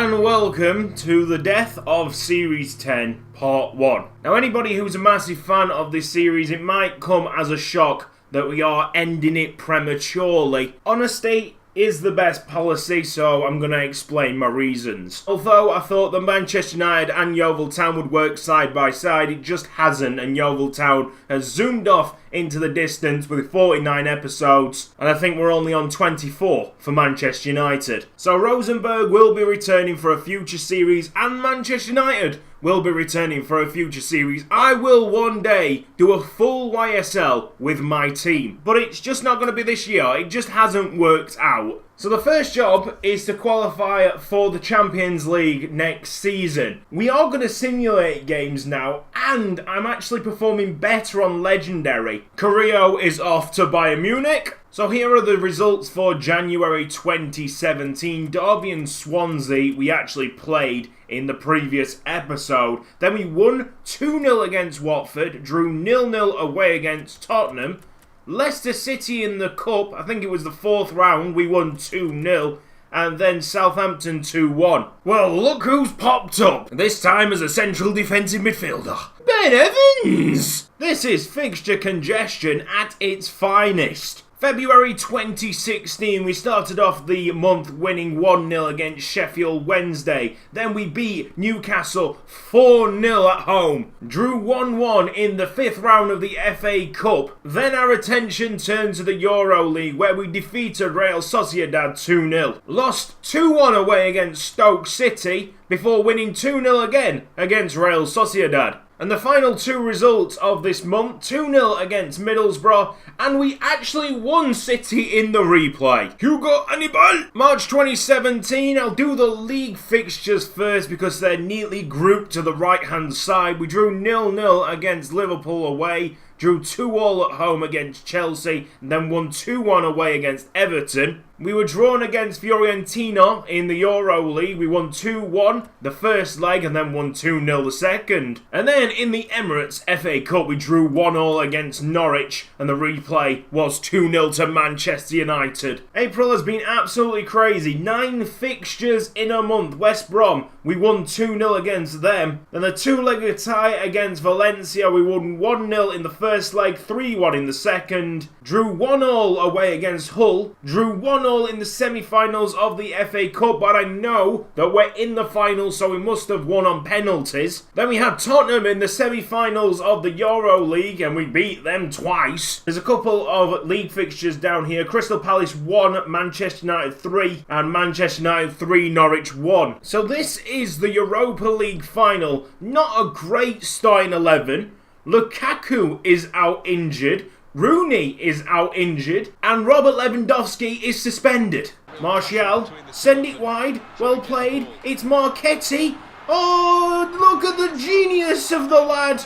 and welcome to the death of Series 10 Part 1. Now anybody who's a massive fan of this series, it might come as a shock that we are ending it prematurely. Honesty is the best policy, so I'm going to explain my reasons. Although I thought that Manchester United and Yeovil Town would work side by side, it just hasn't, and Yeovil Town has zoomed off into the distance with 49 episodes, and I think we're only on 24 for Manchester United. So Rosenberg will be returning for a future series, and Manchester United will be returning for a future series. I will one day do a full YSL with my team, but it's just not going to be this year. It just hasn't worked out. So the first job is to qualify for the Champions League next season. We are going to simulate games now, and I'm actually performing better on Legendary. Carrillo is off to Bayern Munich. So here are the results for January 2017. Derby and Swansea we actually played in the previous episode. Then we won 2-0 against Watford, drew 0-0 away against Tottenham. Leicester City in the Cup, I think it was the fourth round, we won 2-0. And then Southampton 2-1. Well, look who's popped up. This time as a central defensive midfielder. Ben Evans! This is fixture congestion at its finest. February 2016, we started off the month winning 1-0 against Sheffield Wednesday. Then we beat Newcastle 4-0 at home. Drew 1-1 in the fifth round of the FA Cup. Then our attention turned to the Euro League, where we defeated Real Sociedad 2-0. Lost 2-1 away against Stoke City before winning 2-0 again against Real Sociedad. And the final two results of this month, 2-0 against Middlesbrough, and we actually won City in the replay. Hugo Hannibal! March 2017, I'll do the league fixtures first because they're neatly grouped to the right-hand side. We drew 0-0 against Liverpool away, drew 2-2 at home against Chelsea, and then won 2-1 away against Everton. We were drawn against Fiorentina in the Euro League. We won 2-1 the first leg and then won 2-0 the second. And then in the Emirates FA Cup, we drew 1-1 against Norwich and the replay was 2-0 to Manchester United. April has been absolutely crazy. 9 fixtures in a month. West Brom, we won 2-0 against them. Then the two-legged tie against Valencia, we won 1-0 in the first leg, 3-1 in the second. Drew 1-1 away against Hull. Drew 1-1 in the semi-finals of the FA Cup, but I know that we're in the finals, so we must have won on penalties. Then we had Tottenham in the semi-finals of the Euro League, and we beat them twice. There's a couple of league fixtures down here. Crystal Palace 1, Manchester United 3, and Manchester United 3, Norwich 1. So this is the Europa League final. Not a great starting 11. Lukaku is out injured. Rooney is out injured, and Robert Lewandowski is suspended. Martial, send it wide, well played, it's Marchetti. Oh, look at the genius of the lad.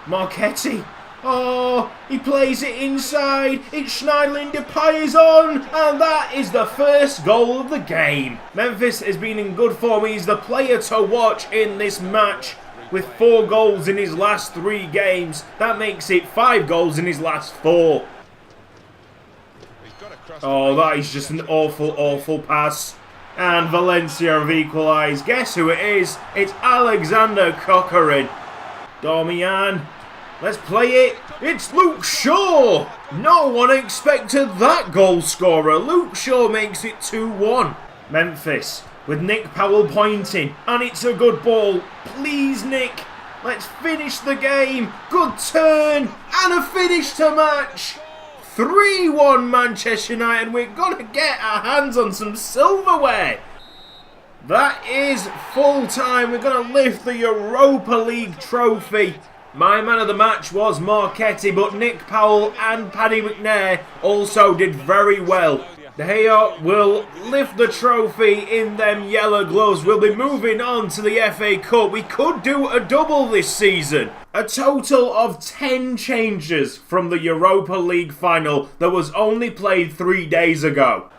Marchetti, oh, he plays it inside, it's Schneiderlin, Depay is on, and that is the first goal of the game. Memphis has been in good form, he's the player to watch in this match. With 4 goals in his last 3 games. That makes it 5 goals in his last 4. Oh, that is just an awful, awful pass. And Valencia have equalised. Guess who it is? It's Alexander Coquelin. Darmian. Let's play it. It's Luke Shaw. No one expected that goal scorer. Luke Shaw makes it 2-1. Memphis. With Nick Powell pointing, and it's a good ball. Please, Nick, let's finish the game. Good turn, and a finish to match. 3-1 Manchester United. We're going to get our hands on some silverware. That is full time. We're going to lift the Europa League trophy. My man of the match was Marchetti, but Nick Powell and Paddy McNair also did very well. De Gea will lift the trophy in them yellow gloves. We'll be moving on to the FA Cup. We could do a double this season. A total of 10 changes from the Europa League final that was only played 3 days ago.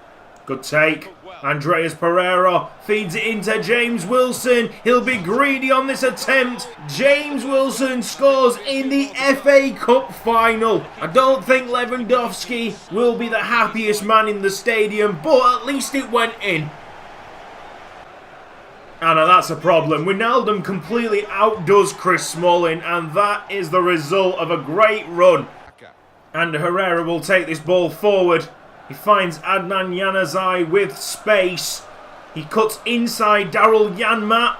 Good take. Andreas Pereira feeds it into James Wilson. He'll be greedy on this attempt. James Wilson scores in the FA Cup final. I don't think Lewandowski will be the happiest man in the stadium, but at least it went in. And that's a problem. Wijnaldum completely outdoes Chris Smalling, and that is the result of a great run. And Herrera will take this ball forward. He finds Adnan Januzaj with space. He cuts inside Daryl Janmaat.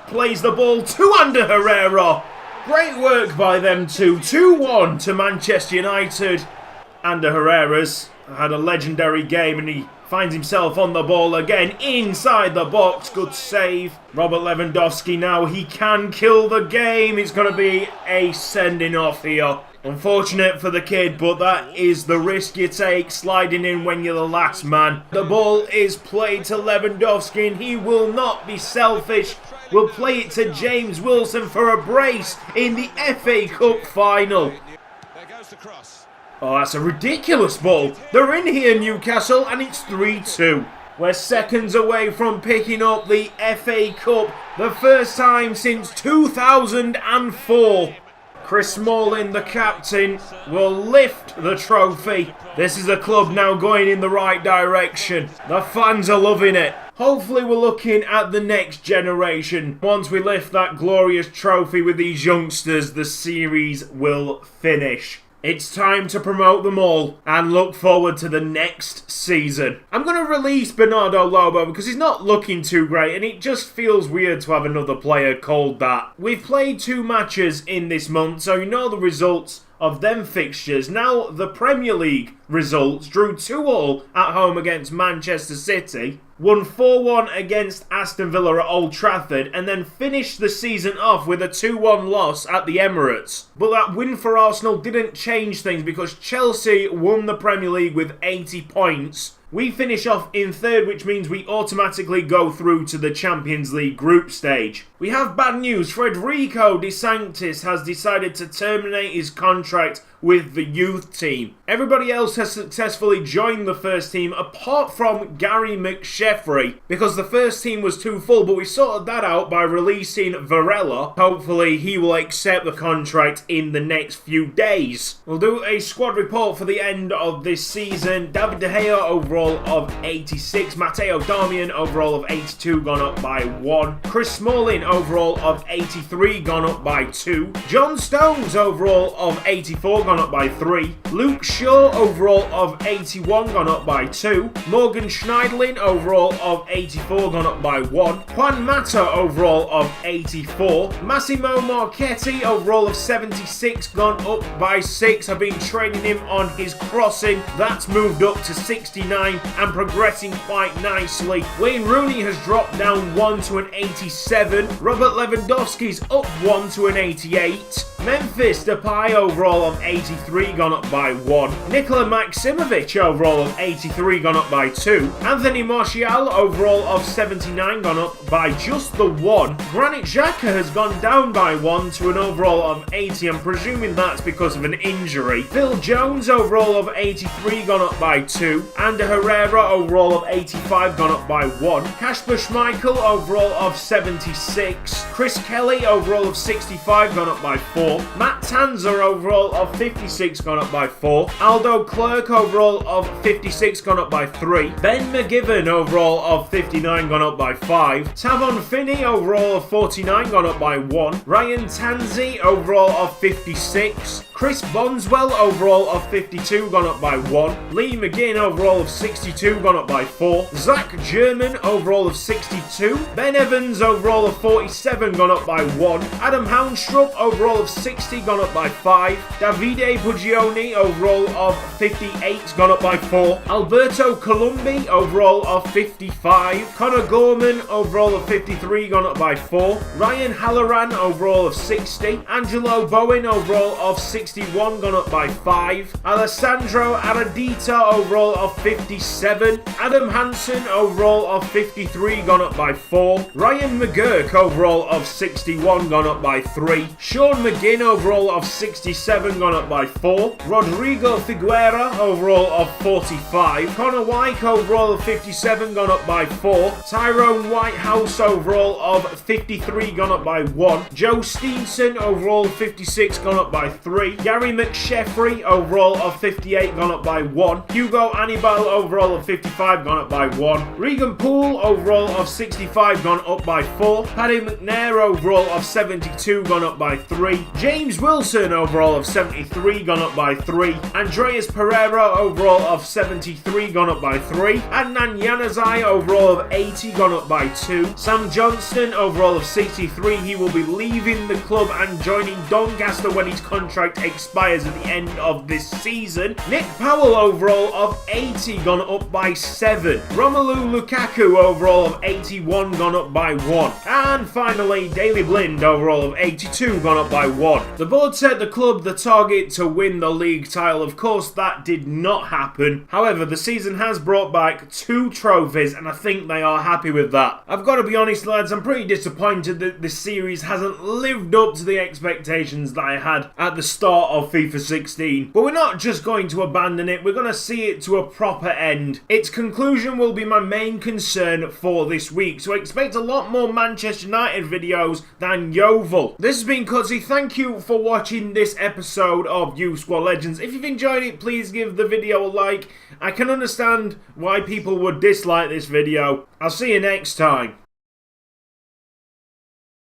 Plays the ball to Ander Herrera. Great work by them two. 2-1 to Manchester United. Ander Herrera's had a legendary game and he finds himself on the ball again inside the box. Good save. Robert Lewandowski now. He can kill the game. It's going to be a sending off here. Unfortunate for the kid, but that is the risk you take, sliding in when you're the last man. The ball is played to Lewandowski and he will not be selfish. Will play it to James Wilson for a brace in the FA Cup final. There goes the cross. Oh, that's a ridiculous ball. They're in here, Newcastle, and it's 3-2. We're seconds away from picking up the FA Cup, the first time since 2004. Chris Smalling, the captain, will lift the trophy. This is a club now going in the right direction. The fans are loving it. Hopefully we're looking at the next generation. Once we lift that glorious trophy with these youngsters, the series will finish. It's time to promote them all and look forward to the next season. I'm going to release Bernardo Lobo because he's not looking too great and it just feels weird to have another player called that. We've played 2 matches in this month, so you know the results of them fixtures. Now the Premier League results: drew 2-2 at home against Manchester City, won 4-1 against Aston Villa at Old Trafford, and then finished the season off with a 2-1 loss at the Emirates. But that win for Arsenal didn't change things because Chelsea won the Premier League with 80 points. We finish off in 3rd, which means we automatically go through to the Champions League group stage. We have bad news. Federico De Sanctis has decided to terminate his contract with the youth team. Everybody else has successfully joined the first team apart from Gary McSheffrey because the first team was too full, but we sorted that out by releasing Varela. Hopefully he will accept the contract in the next few days. We'll do a squad report for the end of this season. David De Gea overall of 86, Matteo Darmian overall of 82, gone up by 1, Chris Smalling overall of 83, gone up by 2, John Stones overall of 84, gone up by 3, Luke Shaw overall of 81, gone up by 2, Morgan Schneiderlin overall of 84, gone up by 1, Juan Mata overall of 84, Massimo Marchetti overall of 76, gone up by 6. I've been training him on his crossing, that's moved up to 69 and progressing quite nicely. Wayne Rooney has dropped down 1 to an 87, Robert Lewandowski's up 1 to an 88, Memphis Depay overall of 83, gone up by 1, Nikola Maximovic overall of 83, gone up by 2, Anthony Martial overall of 79, gone up by just the 1, Granit Xhaka has gone down by 1 to an overall of 80, I'm presuming that's because of an injury, Phil Jones overall of 83, gone up by 2, Ander Herrera overall of 85, gone up by 1, Kasper Schmeichel overall of 76, Chris Kelly overall of 65, gone up by 4, Matt Tanzer overall of 56, gone up by 4, Aldo Clerk overall of 56, gone up by 3, Ben McGivern overall of 59, gone up by 5, Tavon Finney overall of 49, gone up by 1, Ryan Tanzi overall of 56, Chris Bonswell overall of 52, gone up by 1, Lee McGinn overall of 62, gone up by 4, Zach German overall of 62, Ben Evans overall of 47, gone up by 1, Adam Houndstrup overall of 60, gone up by 5, Davide Puggioni overall of 58, gone up by 4, Alberto Columbi overall of 55, Conor Gorman overall of 53, gone up by 4, Ryan Halloran overall of 60, Angelo Bowen overall of 61, gone up by 5, Alessandro Aradita overall of 57, Adam Hansen overall of 53, gone up by 4, Ryan McGurk overall of 61, gone up by 3, Sean McGinn overall of 67, gone up by 4, Rodrigo Figuera overall of 45, Connor Wyke overall of 57, gone up by 4, Tyrone Whitehouse overall of 53, gone up by 1, Joe Steenson overall 56, gone up by 3, Gary McSheffrey, overall of 58, gone up by 1. Hugo Anibal, overall of 55, gone up by 1. Regan Poole, overall of 65, gone up by 4. Paddy McNair, overall of 72, gone up by 3. James Wilson, overall of 73, gone up by 3. Andreas Pereira, overall of 73, gone up by 3. Adnan Januzaj, overall of 80, gone up by 2. Sam Johnston, overall of 63, he will be leaving the club and joining Doncaster when his contract expires at the end of this season. Nick Powell, overall of 80, gone up by 7. Romelu Lukaku, overall of 81, gone up by 1. And finally, Daley Blind, overall of 82, gone up by 1. The board set the club the target to win the league title. Of course, that did not happen. However, the season has brought back 2 trophies, and I think they are happy with that. I've got to be honest, lads, I'm pretty disappointed that this series hasn't lived up to the expectations that I had at the start of FIFA 16. But we're not just going to abandon it, we're going to see it to a proper end. Its conclusion will be my main concern for this week, so expect a lot more Manchester United videos than Yeovil. This has been Cutzy. Thank you for watching this episode of Youth Squad Legends. If you've enjoyed it, please give the video a like. I can understand why people would dislike this video. I'll see you next time.